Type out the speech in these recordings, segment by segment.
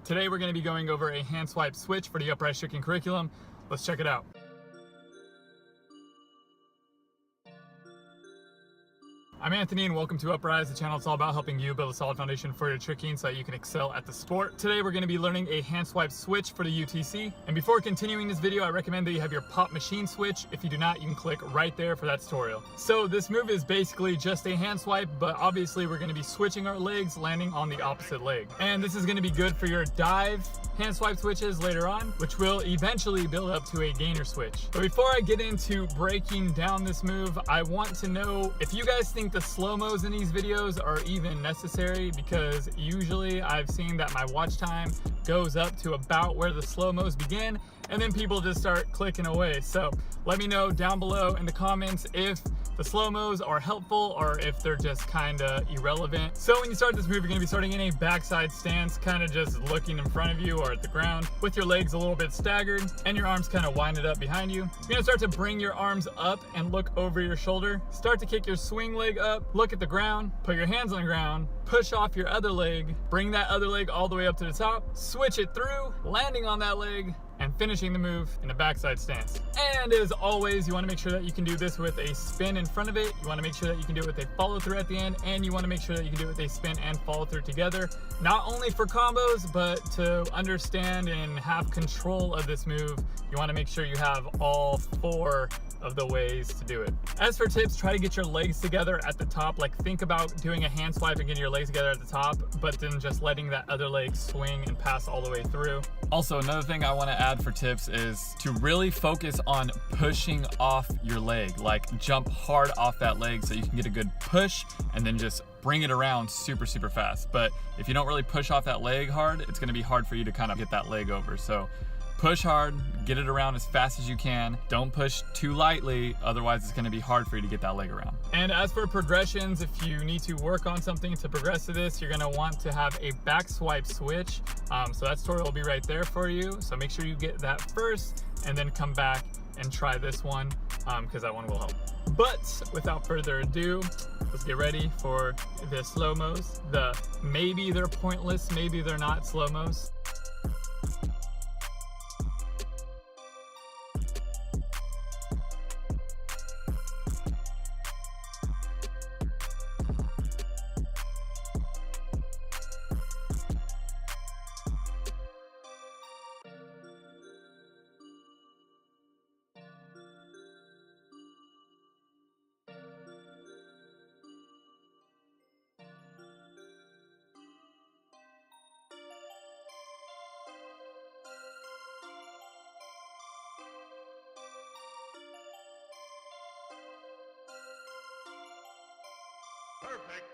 Today we're going to be going over a hand swipe switch for the Upraiz Tricking curriculum. Let's check it out. I'm Anthony and welcome to Upraiz, the channel that's all about helping you build a solid foundation for your tricking so that you can excel at the sport. Today we're going to be learning a hand swipe switch for the UTC. And before continuing this video, I recommend that you have your pop machine switch. If you do not, you can click right there for that tutorial. So this move is basically just a hand swipe, but obviously we're going to be switching our legs, landing on the opposite leg. And this is going to be good for your dive hand swipe switches later on, which will eventually build up to a gainer switch. But before I get into breaking down this move, I want to know if you guys think the slow-mos in these videos are even necessary, because usually I've seen that my watch time goes up to about where the slow-mos begin and then people just start clicking away. So let me know down below in the comments if the slow-mos are helpful or if they're just kind of irrelevant. So when you start this move, you're going to be starting in a backside stance, kind of just looking in front of you or at the ground with your legs a little bit staggered and your arms kind of winded up behind you. You're going to start to bring your arms up and look over your shoulder. Start to kick your swing leg up, look at the ground, put your hands on the ground, push off your other leg, bring that other leg all the way up to the top, switch it through, landing on that leg, and finishing the move in a backside stance. And as always, you want to make sure that you can do this with a spin in front of it. You want to make sure that you can do it with a follow through at the end, and you want to make sure that you can do it with a spin and follow through together. Not only for combos, but to understand and have control of this move, you want to make sure you have all four of the ways to do it. As for tips, try to get your legs together at the top. Like, think about doing a hand swipe and getting your legs together at the top, but then just letting that other leg swing and pass all the way through. Also, another thing I want to add for tips is to really focus on pushing off your leg. Like, jump hard off that leg so you can get a good push and then just bring it around super fast. But if you don't really push off that leg hard, it's going to be hard for you to kind of get that leg over. So push hard, get it around as fast as you can. Don't push too lightly, otherwise it's gonna be hard for you to get that leg around. And as for progressions, if you need to work on something to progress to this, you're gonna want to have a back swipe switch. So that tutorial will be right there for you. So make sure you get that first and then come back and try this one, because that one will help. But without further ado, let's get ready for the slow-mos. The maybe they're pointless, maybe they're not slow-mos. Perfect.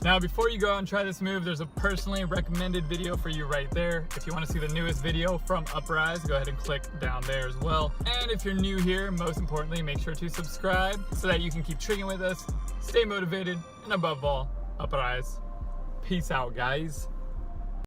Now, before you go out and try this move, there's a personally recommended video for you right there. If you want to see the newest video from Upraiz, go ahead and click down there as well. And if you're new here, most importantly, make sure to subscribe so that you can keep tricking with us, stay motivated, and above all, Upraiz. Peace out, guys.